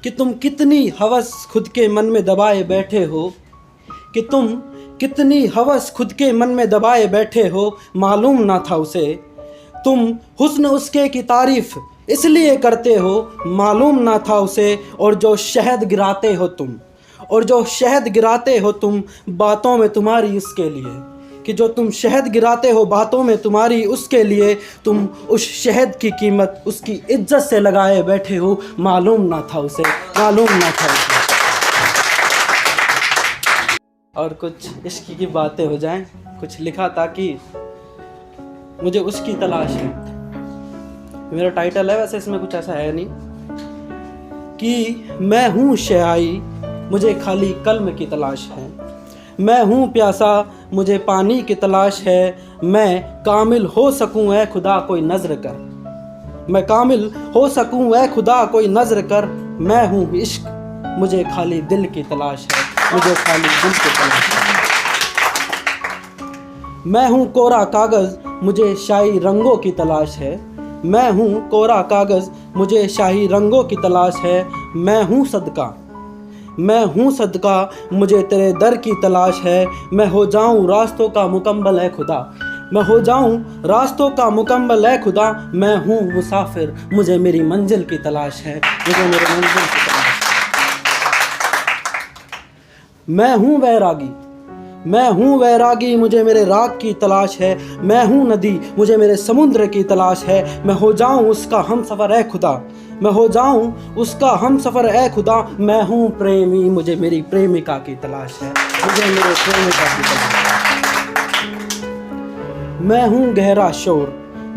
कि तुम कितनी हवस खुद के मन में दबाए बैठे हो, कि तुम कितनी हवस खुद के मन में दबाए बैठे हो, मालूम ना था उसे। तुम हुस्न उसके की तारीफ इसलिए करते हो, मालूम ना था उसे। और जो शहद गिराते हो तुम, और जो शहद गिराते हो तुम बातों में तुम्हारी उसके लिए, कि जो तुम शहद गिराते हो बातों में तुम्हारी उसके लिए, तुम उस शहद की कीमत उसकी इज्जत से लगाए बैठे हो, मालूम ना था उसे, मालूम ना था उसे। और कुछ इश्क की बातें हो जाएं। कुछ लिखा था कि मुझे उसकी तलाश है, मेरा टाइटल है, वैसे इसमें कुछ ऐसा है नहीं, कि मैं हूँ शाई मुझे खाली कल्म की तलाश है, मैं हूँ प्यासा मुझे पानी की तलाश है, मैं कामिल हो सकूँ ऐ खुदा कोई नज़र कर, मैं कामिल हो सकूँ ऐ खुदा कोई नज़र कर, मैं हूँ इश्क मुझे खाली दिल की तलाश है, मुझे खाली दिल की तलाश है। मैं हूँ कोरा कागज़ मुझे शाही रंगों की तलाश है, मैं हूँ कोरा कागज़ मुझे शाही रंगों की तलाश है, मैं हूँ सदका, मैं हूँ सदका मुझे तेरे दर की तलाश है, मैं हो जाऊँ रास्तों का मुकम्मल है खुदा, मैं हो जाऊँ रास्तों का मुकम्मल है खुदा, मैं हूँ मुसाफिर मुझे मेरी मंजिल की तलाश है, मुझे मेरी मंजिल की तलाश है। मैं हूँ वैरागी, मैं हूँ वैरागी मुझे मेरे राग की तलाश है, मैं हूँ नदी मुझे मेरे समुद्र की तलाश है, मैं हो जाऊँ उसका हम सफ़र है खुदा, मैं हो जाऊँ उसका हम सफ़र है खुदा, मैं हूँ प्रेमी मुझे मेरी प्रेमिका की तलाश है, मुझे मेरे प्रेमिका की तलाश है। मैं हूँ गहरा शोर,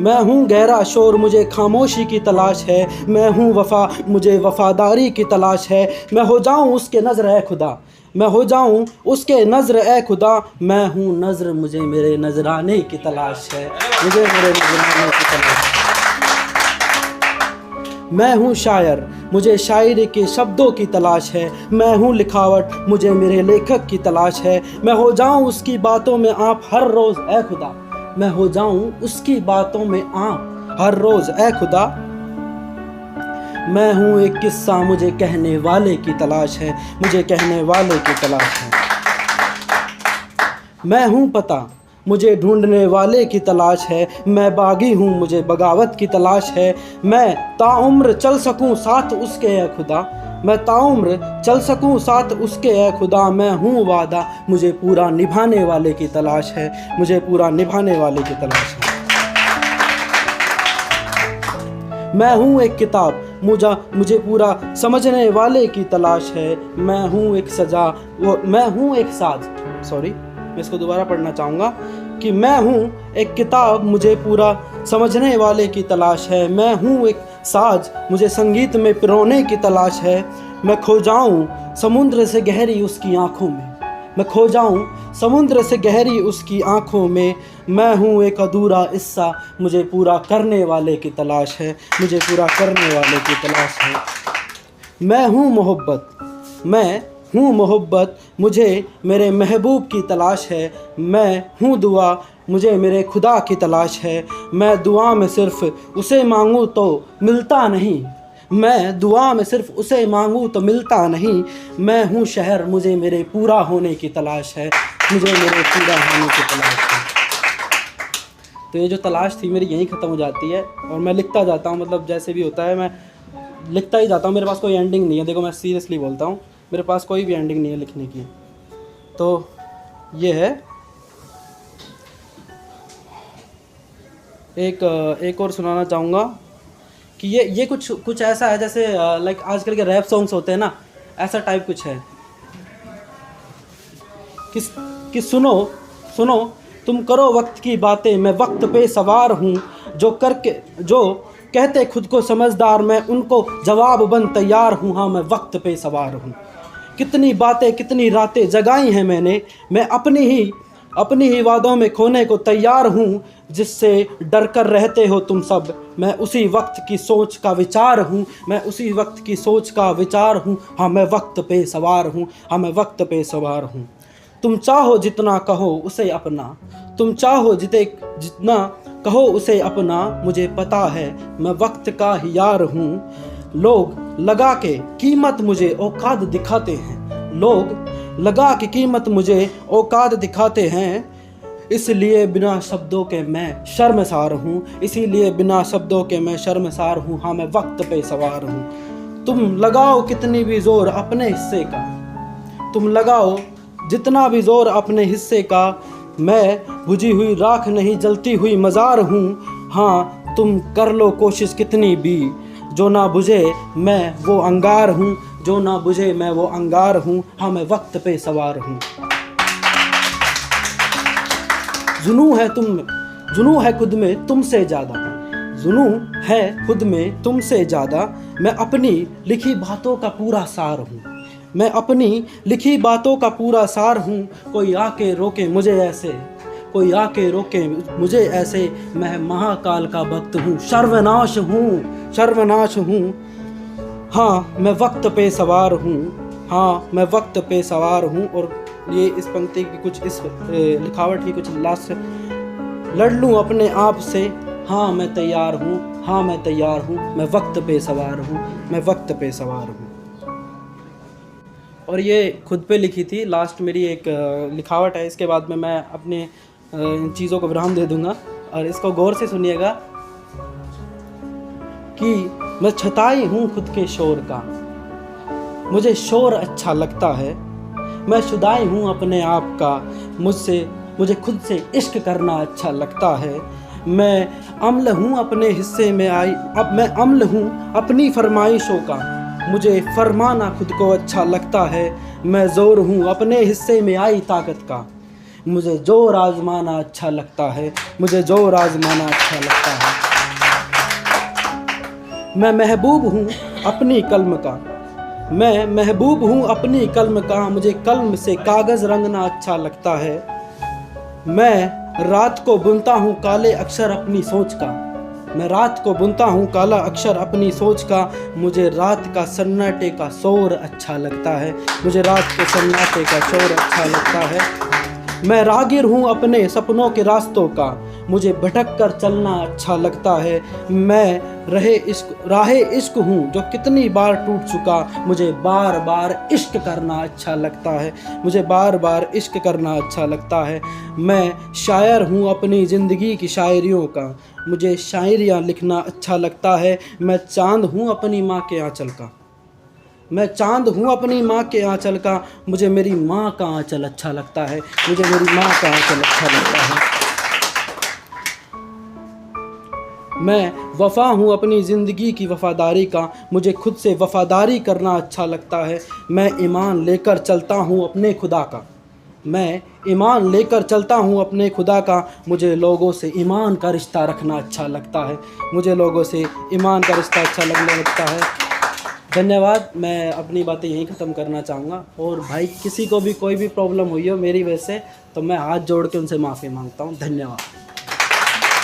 मैं हूँ गहरा शोर मुझे खामोशी की तलाश है, मैं हूँ वफ़ा मुझे वफ़ादारी की तलाश है, मैं हो जाऊँ उसके नज़र है खुदा, मैं हो जाऊँ उसके नज़र ए खुदा, मैं हूँ नज़र मुझे मेरे नजराने की तलाश है, मुझे मेरे नजराने की तलाश है। मैं हूँ शायर मुझे शायरी के शब्दों की तलाश है, मैं हूँ लिखावट मुझे मेरे लेखक की तलाश है, मैं हो जाऊँ उसकी बातों में आप हर रोज़ ए खुदा, मैं हो जाऊँ उसकी बातों में आप हर रोज़ ए खुदा। मैं हूँ एक किस्सा मुझे कहने वाले की तलाश है, मुझे कहने वाले की तलाश है। मैं हूँ पता मुझे ढूंढने वाले की तलाश है, मैं बागी हूँ मुझे बगावत की तलाश है, मैं ताउम्र चल सकूँ साथ उसके है खुदा, मैं ताउम्र चल सकूँ साथ उसके है खुदा, मैं हूँ वादा मुझे पूरा निभाने वाले की तलाश है, मुझे पूरा निभाने वाले की तलाश है। मैं हूँ एक किताब मुझे पूरा समझने वाले की तलाश है, मैं हूँ एक सजा मैं हूँ एक साज, मैं इसको दोबारा पढ़ना चाहूँगा, कि मैं हूँ एक किताब मुझे पूरा समझने वाले की तलाश है, मैं हूँ एक साज मुझे संगीत में पिरोने की तलाश है, मैं खो जाऊँ समुद्र से गहरी उसकी आँखों में, मैं खो जाऊँ समुद्र से गहरी उसकी आँखों में, मैं हूँ एक अधूरा हिस्सा मुझे पूरा करने वाले की तलाश है, मुझे पूरा करने वाले की तलाश है। मैं हूँ मोहब्बत, मैं हूँ मोहब्बत मुझे मेरे महबूब की तलाश है, मैं हूँ दुआ मुझे मेरे खुदा की तलाश है, मैं दुआ में सिर्फ़ उसे मांगूँ तो मिलता नहीं, मैं दुआ में सिर्फ उसे मांगूँ तो मिलता नहीं, मैं हूँ शहर मुझे मेरे पूरा होने की तलाश है, मुझे मेरे पूरा होने की तलाश है। तो ये जो तलाश थी मेरी यहीं ख़त्म हो जाती है, और मैं लिखता जाता हूँ, मतलब जैसे भी होता है मैं लिखता ही जाता हूँ, मेरे पास कोई एंडिंग नहीं है। देखो मैं सीरियसली बोलता हूँ, मेरे पास कोई भी एंडिंग नहीं है लिखने की। तो ये है एक और सुनाना चाहूँगा कि ये कुछ ऐसा है जैसे लाइक आजकल के रैप सॉन्ग्स होते हैं ना, ऐसा टाइप कुछ है कि सुनो तुम करो वक्त की बातें, मैं वक्त पे सवार हूँ, जो कहते खुद को समझदार, मैं उनको जवाब बन तैयार हूँ, हाँ मैं वक्त पे सवार हूँ। कितनी बातें कितनी रातें जगाई हैं मैंने, मैं अपनी ही वादों में खोने को तैयार हूँ, जिससे डर कर रहते हो तुम सब, मैं उसी वक्त की सोच का विचार हूँ, मैं उसी वक्त की सोच का विचार हूँ, हाँ मैं वक्त पे सवार हूँ, हाँ मैं वक्त पे सवार हूँ। तुम चाहो जितना कहो उसे अपना, तुम चाहो जितना कहो उसे अपना, मुझे पता है मैं वक्त का ही यार हूँ। लोग लगा के कीमत मुझे औकात दिखाते हैं, लोग लगा के कीमत मुझे औकात दिखाते हैं, इसलिए बिना शब्दों के मैं शर्मसार हूँ, इसीलिए बिना शब्दों के मैं शर्मसार हूँ। हाँ, मैं वक्त पे सवार हूँ। तुम लगाओ कितनी भी जोर अपने हिस्से का, तुम लगाओ जितना भी जोर अपने हिस्से का, मैं बुझी हुई राख नहीं जलती हुई मज़ार हूँ। हाँ, तुम कर लो कोशिश कितनी भी, जो ना बुझे मैं वो अंगार हूँ, जो ना बुझे मैं वो अंगार हूँ। हाँ, मैं वक्त पे सवार हूँ। जुनू है खुद में तुमसे ज़्यादा, जुनू है खुद में तुमसे ज़्यादा, मैं अपनी लिखी बातों का पूरा सार हूँ, मैं अपनी लिखी बातों का पूरा सार हूँ। कोई आके रोके मुझे ऐसे, कोई आके रोके मुझे ऐसे, मैं महाकाल का भक्त हूँ, सर्वनाश हूँ, सर्वनाश हूँ। हाँ, मैं वक्त पे सवार हूँ, हाँ, मैं वक्त पे सवार हूँ। और ये इस पंक्ति की कुछ इस लिखावट की कुछ लास्ट, लड़ लूँ अपने आप से, हाँ मैं तैयार हूँ, हाँ मैं तैयार हूँ, मैं वक्त पे सवार हूँ, मैं वक्त पे सवार हूँ। और ये खुद पे लिखी थी, लास्ट मेरी एक लिखावट है। इसके बाद में मैं अपने इन चीज़ों को विराम दे दूँगा और इसको गौर से सुनिएगा कि मैं छताई हूँ खुद के शोर का, मुझे शोर अच्छा लगता है, मैं शुदाई हूँ अपने आप का, मुझे खुद से इश्क करना अच्छा लगता है, मैं अम्ल हूँ अपने हिस्से में आई, अब मैं अम्ल हूँ अपनी फरमाइशों का, मुझे फरमाना खुद को अच्छा लगता है, मैं ज़ोर हूँ अपने हिस्से में आई ताकत का, मुझे जोर आजमाना अच्छा लगता है, मुझे जोर आजमाना अच्छा लगता है। मैं महबूब हूँ अपनी कलम का, मैं महबूब हूँ अपनी कलम का, मुझे कलम से कागज़ रंगना अच्छा लगता है, मैं रात को बुनता हूँ काले अक्षर अपनी सोच का, मैं रात को बुनता हूँ काला अक्षर अपनी सोच का, मुझे रात का सन्नाटे का शोर अच्छा लगता है, मुझे रात के सन्नाटे का शोर अच्छा लगता है। मैं रागिर हूँ अपने सपनों के रास्तों का, मुझे भटक कर चलना अच्छा लगता है, मैं राहे इश्क हूँ जो कितनी बार टूट चुका, मुझे बार बार इश्क करना अच्छा लगता है, मुझे बार बार इश्क करना अच्छा लगता है। मैं शायर हूँ अपनी ज़िंदगी की शायरियों का, मुझे शायरियाँ लिखना अच्छा लगता है, मैं चाँद हूँ अपनी माँ के आँचल का, मैं चाँद हूँ अपनी माँ के आँचल का, मुझे मेरी माँ का आँचल अच्छा लगता है, मुझे मेरी माँ का आँचल अच्छा लगता है। मैं वफ़ा हूँ अपनी ज़िंदगी की वफ़ादारी का, मुझे खुद से वफ़ादारी करना अच्छा लगता है, मैं ईमान लेकर चलता हूँ अपने खुदा का, मैं ईमान लेकर चलता हूँ अपने खुदा का, मुझे लोगों से ईमान का रिश्ता रखना अच्छा लगता है, मुझे लोगों से ईमान का रिश्ता अच्छा लगने लगता है। धन्यवाद। मैं अपनी बातें यहीं ख़त्म करना चाहूँगा, और भाई किसी को भी कोई भी प्रॉब्लम हुई हो मेरी वजह से तो मैं हाथ जोड़ के उनसे माफ़ी मांगता हूँ। धन्यवाद।